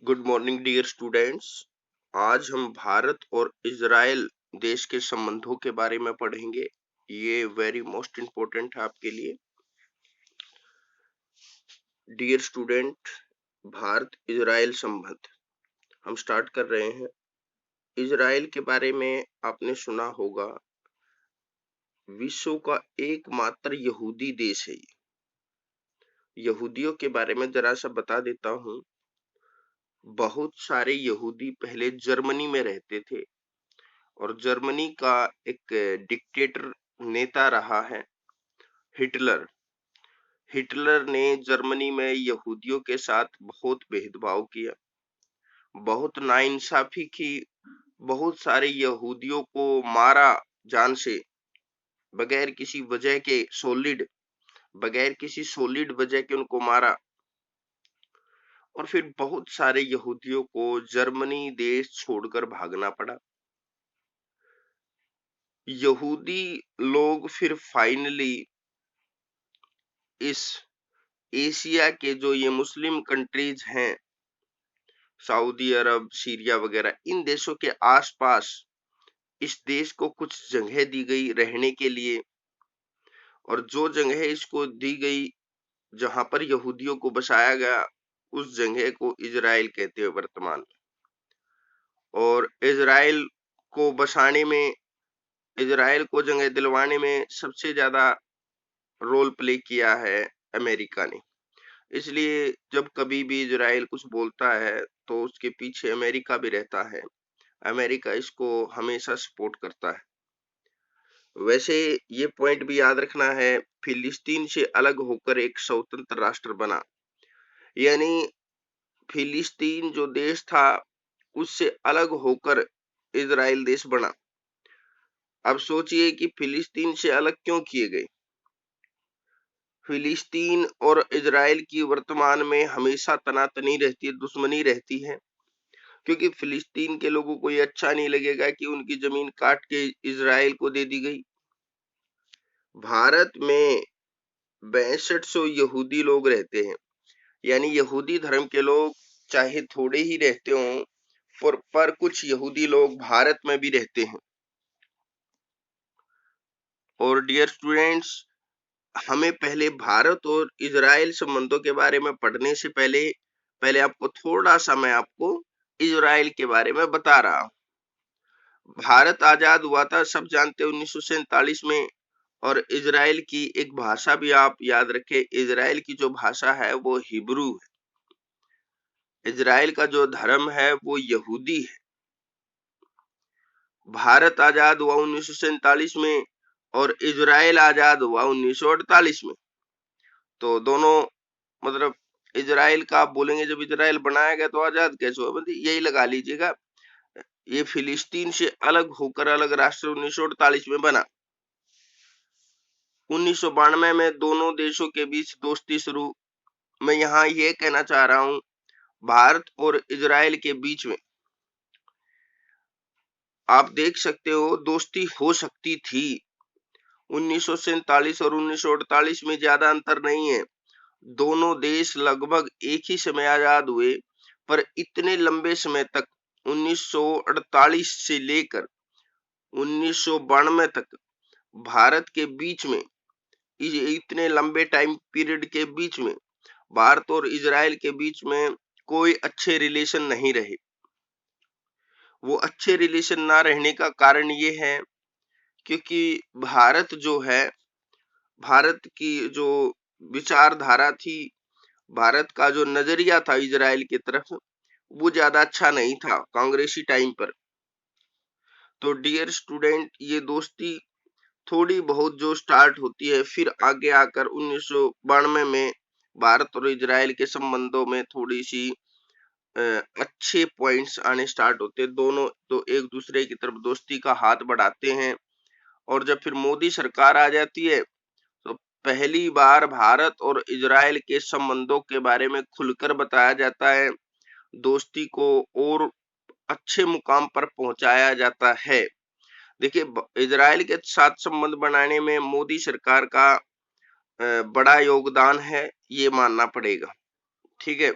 Good morning dear students. आज हम भारत और इजराइल देश के संबंधों के बारे में पढ़ेंगे। ये वेरी मोस्ट इम्पोर्टेंट है आपके लिए। डियर स्टूडेंट, भारत इजराइल संबंध हम स्टार्ट कर रहे हैं। इजराइल के बारे में आपने सुना होगा, विश्व का एकमात्र यहूदी देश है। यहूदियों के बारे में जरा सा बता देता हूँ। बहुत सारे यहूदी पहले जर्मनी में रहते थे और जर्मनी का एक डिक्टेटर नेता रहा है हिटलर। हिटलर ने जर्मनी में यहूदियों के साथ बहुत भेदभाव किया, बहुत नाइंसाफी की, बहुत सारे यहूदियों को मारा जान से, बगैर किसी वजह के बगैर किसी सॉलिड वजह के उनको मारा। और फिर बहुत सारे यहूदियों को जर्मनी देश छोड़कर भागना पड़ा। यहूदी लोग फिर फाइनली इस एशिया के जो ये मुस्लिम कंट्रीज हैं, सऊदी अरब, सीरिया वगैरह, इन देशों के आसपास इस देश को कुछ जगह दी गई रहने के लिए, और जो जगह इसको दी गई जहां पर यहूदियों को बसाया गया, उस जगह को इजराइल कहते हैं वर्तमान में। और इजराइल को बसाने में, इजराइल को जगह दिलवाने में सबसे ज्यादा रोल प्ले किया है अमेरिका ने। इसलिए जब कभी भी इजराइल कुछ बोलता है तो उसके पीछे अमेरिका भी रहता है। अमेरिका इसको हमेशा सपोर्ट करता है। वैसे ये पॉइंट भी याद रखना है, फिलिस्तीन से अलग होकर एक स्वतंत्र राष्ट्र बना, यानी फिलिस्तीन जो देश था उससे अलग होकर इजराइल देश बना। अब सोचिए कि फिलिस्तीन से अलग क्यों किए गए। फिलिस्तीन और इजराइल की वर्तमान में हमेशा तनातनी रहती है, दुश्मनी रहती है, क्योंकि फिलिस्तीन के लोगों को ये अच्छा नहीं लगेगा कि उनकी जमीन काट के इजराइल को दे दी गई। भारत में 6200 यहूदी लोग रहते हैं, यानी यहूदी धर्म के लोग चाहे थोड़े ही रहते हों, पर कुछ यहूदी लोग भारत में भी रहते हैं। और डियर स्टूडेंट्स, हमें पहले भारत और इजराइल संबंधों के बारे में पढ़ने से पहले पहले आपको थोड़ा सा मैं आपको इजराइल के बारे में बता रहा हूं। भारत आजाद हुआ था, सब जानते हैं, 1947 में। और इजराइल की एक भाषा भी आप याद रखें, इजराइल की जो भाषा है वो हिब्रू है। इजराइल का जो धर्म है वो यहूदी है। भारत आजाद हुआ 1947 में और इजराइल आजाद हुआ 1948 में। तो दोनों, मतलब इजराइल का आप बोलेंगे जब इजराइल बनाया गया तो आजाद कैसे हुआ, मतलब यही लगा लीजिएगा। ये फिलिस्तीन से अलग होकर अलग राष्ट्र 1948 में बना। 1992 में दोनों देशों के बीच दोस्ती शुरू। मैं यहाँ ये कहना चाह रहा हूँ, भारत और इजराइल के बीच में आप देख सकते हो दोस्ती हो सकती थी। 1947 और 1948 में ज्यादा अंतर नहीं है। दोनों देश लगभग एक ही समय आजाद हुए, पर इतने लंबे समय तक 1948 से लेकर 1992 तक भारत के बीच में, इतने लंबे टाइम पीरियड के बीच में भारत और इजराइल के बीच में कोई अच्छे रिलेशन नहीं रहे। वो अच्छे रिलेशन ना रहने का कारण ये है क्योंकि भारत जो है, भारत की जो विचारधारा थी, भारत का जो नजरिया था इजराइल की तरफ, वो ज्यादा अच्छा नहीं था कांग्रेसी टाइम पर। तो डियर स्टूडेंट, ये दोस्ती थोड़ी बहुत जो स्टार्ट होती है, फिर आगे आकर 1992 में भारत और इजराइल के संबंधों में थोड़ी सी अच्छे पॉइंट्स आने स्टार्ट होते हैं। दोनों तो एक दूसरे की तरफ दोस्ती का हाथ बढ़ाते हैं। और जब फिर मोदी सरकार आ जाती है तो पहली बार भारत और इजराइल के संबंधों के बारे में खुलकर बताया जाता है, दोस्ती को और अच्छे मुकाम पर पहुंचाया जाता है। देखिए, इजराइल के साथ संबंध बनाने में मोदी सरकार का बड़ा योगदान है, ये मानना पड़ेगा। ठीक है।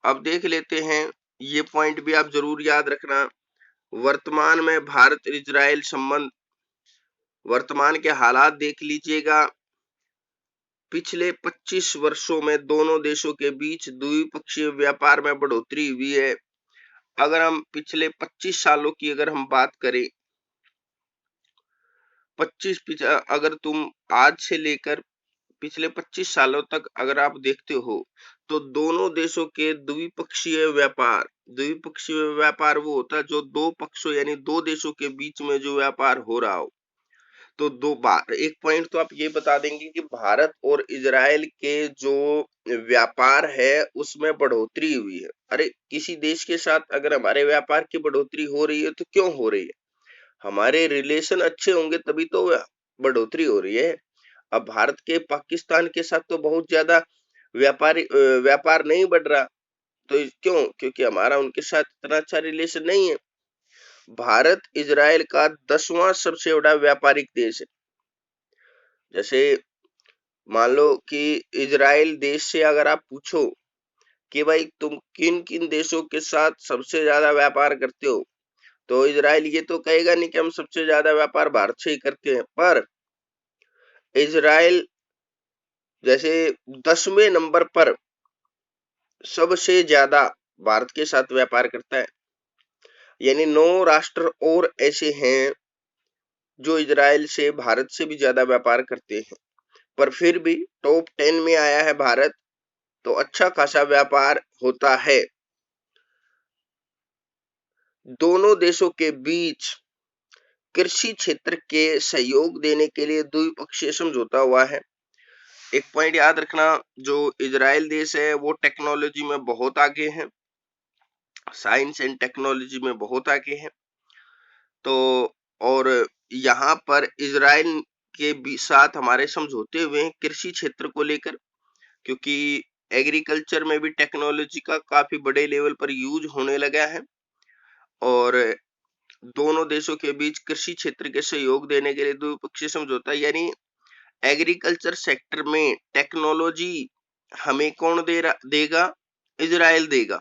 अब देख लेते हैं, ये पॉइंट भी आप जरूर याद रखना। वर्तमान में भारत इजराइल संबंध, वर्तमान के हालात देख लीजिएगा। पिछले 25 वर्षों में दोनों देशों के बीच द्विपक्षीय व्यापार में बढ़ोतरी हुई है। अगर हम पिछले 25 सालों की अगर हम बात करें, 25 अगर तुम आज से लेकर पिछले 25 सालों तक अगर आप देखते हो, तो दोनों देशों के द्विपक्षीय व्यापार वो होता है जो दो पक्षों यानी दो देशों के बीच में जो व्यापार हो रहा हो। तो दो बार एक पॉइंट तो आप ये बता देंगे कि भारत और इजराइल के जो व्यापार है उसमें बढ़ोतरी हुई है। अरे किसी देश के साथ अगर हमारे व्यापार की बढ़ोतरी हो रही है तो क्यों हो रही है? हमारे रिलेशन अच्छे होंगे तभी तो बढ़ोतरी हो रही है। अब भारत के पाकिस्तान के साथ तो बहुत ज्यादा व्यापार नहीं बढ़ रहा, तो क्यों? क्योंकि हमारा उनके साथ इतना अच्छा रिलेशन नहीं है। भारत इजराइल का 10वां सबसे बड़ा व्यापारिक देश है। जैसे मान लो कि इजराइल देश से अगर आप पूछो कि भाई तुम किन किन देशों के साथ सबसे ज्यादा व्यापार करते हो, तो इजराइल ये तो कहेगा नहीं कि हम सबसे ज्यादा व्यापार भारत से ही करते हैं, पर इजराइल जैसे 10वें नंबर पर सबसे ज्यादा भारत के साथ व्यापार करता है। यानी 9 राष्ट्र और ऐसे हैं जो इजराइल से भारत से भी ज्यादा व्यापार करते हैं, पर फिर भी टॉप 10 में आया है भारत, तो अच्छा खासा व्यापार होता है। दोनों देशों के बीच कृषि क्षेत्र के सहयोग देने के लिए द्विपक्षीय समझौता हुआ है। एक पॉइंट याद रखना, जो इजराइल देश है वो टेक्नोलॉजी में बहुत आगे है, साइंस एंड टेक्नोलॉजी में बहुत आगे है। तो और यहाँ पर इजराइल के भी साथ हमारे समझौते हुए हैं कृषि क्षेत्र को लेकर, क्योंकि एग्रीकल्चर में भी टेक्नोलॉजी का काफी बड़े लेवल पर यूज होने लगा है। और दोनों देशों के बीच कृषि क्षेत्र के सहयोग देने के लिए द्विपक्षीय समझौता, यानी एग्रीकल्चर सेक्टर में टेक्नोलॉजी हमें कौन देगा? इजराइल देगा।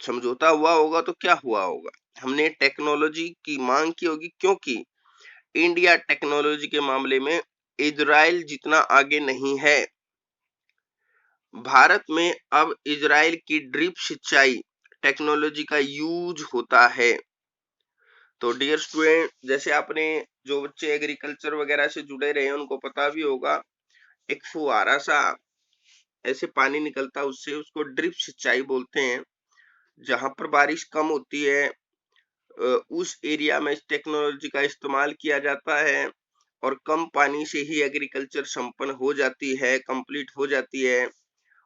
समझौता हुआ होगा तो क्या हुआ होगा? हमने टेक्नोलॉजी की मांग की होगी, क्योंकि इंडिया टेक्नोलॉजी के मामले में इजराइल जितना आगे नहीं है। भारत में अब इजराइल की ड्रिप सिंचाई टेक्नोलॉजी का यूज होता है। तो डियर स्टूडेंट, जैसे आपने जो बच्चे एग्रीकल्चर वगैरह से जुड़े रहे हैं उनको पता भी होगा, एक फुहारा सा ऐसे पानी निकलता है, उससे उसको ड्रिप सिंचाई बोलते हैं। जहां पर बारिश कम होती है उस एरिया में इस टेक्नोलॉजी का इस्तेमाल किया जाता है और कम पानी से ही एग्रीकल्चर संपन्न हो जाती है, कंप्लीट हो जाती है।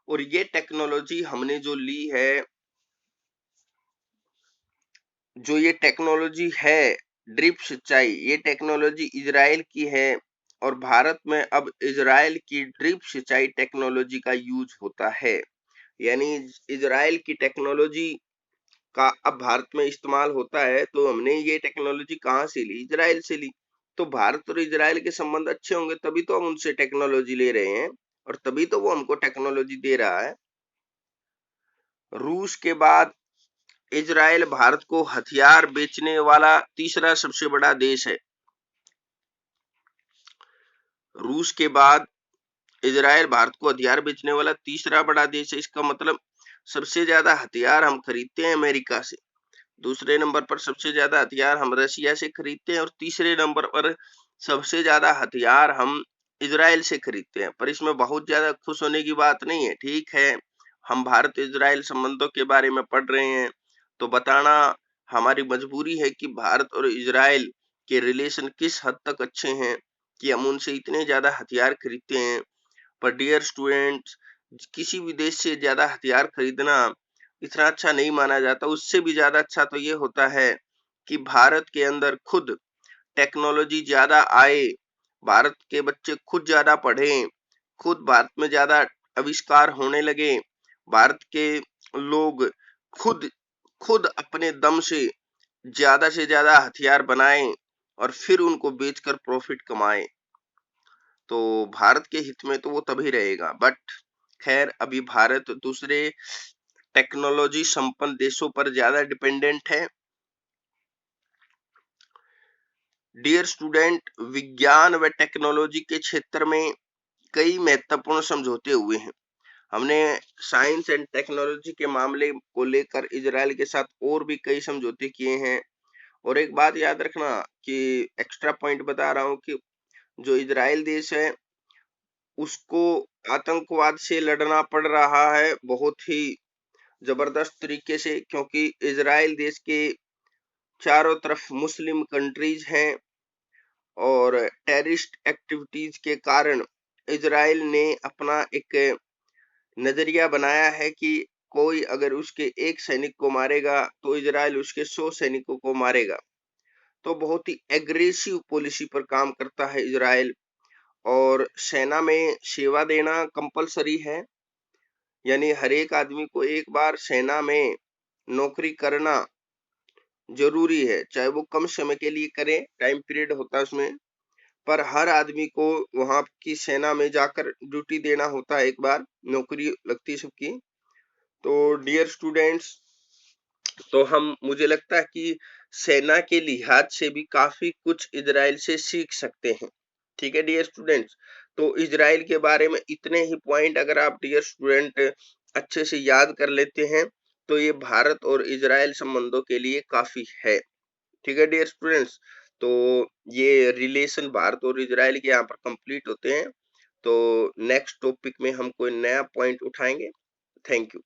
और ये टेक्नोलॉजी हमने जो ली है, जो ये टेक्नोलॉजी है ड्रिप सिंचाई, ये टेक्नोलॉजी इजराइल की है और भारत में अब इजराइल की ड्रिप सिंचाई टेक्नोलॉजी का यूज होता है। यानी इजराइल की टेक्नोलॉजी का अब भारत में इस्तेमाल होता है। तो हमने ये टेक्नोलॉजी कहाँ से ली? इजराइल से ली। तो भारत और इजराइल के संबंध अच्छे होंगे तभी तो हम उनसे टेक्नोलॉजी ले रहे हैं और तभी तो वो हमको टेक्नोलॉजी दे रहा है। रूस के बाद इजराइल भारत को हथियार बेचने वाला तीसरा सबसे बड़ा देश है। रूस के बाद इजराइल भारत को हथियार बेचने वाला तीसरा बड़ा देश है। इसका मतलब सबसे ज्यादा हथियार हम खरीदते हैं अमेरिका से, दूसरे नंबर पर सबसे ज्यादा हथियार हम रशिया से खरीदते हैं और तीसरे नंबर पर सबसे ज्यादा हथियार हम इजराइल से खरीदते हैं। पर इसमें बहुत ज्यादा खुश होने की बात नहीं है। ठीक है, हम भारत इजराइल संबंधों के बारे में पढ़ रहे हैं तो बताना हमारी मजबूरी है कि भारत और इजराइल के रिलेशन किस हद तक अच्छे हैं कि हम उनसे इतने ज्यादा हथियार खरीदते हैं। पर डियर स्टूडेंट्स, किसी भी देश से ज्यादा हथियार खरीदना इतना अच्छा नहीं माना जाता। उससे भी ज्यादा अच्छा तो ये होता है कि भारत के अंदर खुद टेक्नोलॉजी ज्यादा आए, भारत के बच्चे खुद ज्यादा पढ़ें, खुद भारत में ज्यादा आविष्कार होने लगे, भारत के लोग खुद खुद अपने दम से ज्यादा हथियार बनाएं और फिर उनको बेचकर प्रॉफिट कमाएं। तो भारत के हित में तो वो तभी रहेगा। बट खैर, अभी भारत दूसरे टेक्नोलॉजी संपन्न देशों पर ज्यादा डिपेंडेंट है। डियर स्टूडेंट, विज्ञान व टेक्नोलॉजी के क्षेत्र में कई महत्वपूर्ण समझौते हुए हैं। हमने साइंस एंड टेक्नोलॉजी के मामले को लेकर इजराइल के साथ और भी कई समझौते किए हैं। और एक बात याद रखना कि एक्स्ट्रा पॉइंट बता रहा हूं कि जो इजराइल देश है उसको आतंकवाद से लड़ना पड़ रहा है बहुत ही जबरदस्त तरीके से, क्योंकि इजराइल देश के चारों तरफ मुस्लिम कंट्रीज हैं और टेररिस्ट एक्टिविटीज के कारण इजराइल ने अपना एक नजरिया बनाया है कि कोई अगर उसके एक सैनिक को मारेगा तो इजराइल उसके 100 सैनिकों को मारेगा। तो बहुत ही एग्रेसिव पॉलिसी पर काम करता है इजराइल। और सेना में सेवा देना कंपलसरी है, यानी हर एक आदमी को एक बार सेना में नौकरी करना जरूरी है, चाहे वो कम समय के लिए करे, टाइम पीरियड होता है उसमें, पर हर आदमी को वहां की सेना में जाकर ड्यूटी देना होता है, एक बार नौकरी लगती है सबकी। तो डियर स्टूडेंट्स, तो हम मुझे लगता है कि सेना के लिहाज से भी काफी कुछ इजराइल से सीख सकते हैं। ठीक है डियर स्टूडेंट्स, तो इजराइल के बारे में इतने ही पॉइंट अगर आप डियर स्टूडेंट अच्छे से याद कर लेते हैं तो ये भारत और इजराइल संबंधों के लिए काफी है। ठीक है डियर स्टूडेंट्स, तो ये रिलेशन भारत और इजराइल के यहाँ पर कंप्लीट होते हैं। तो नेक्स्ट टॉपिक में हम कोई नया पॉइंट उठाएंगे। Thank you.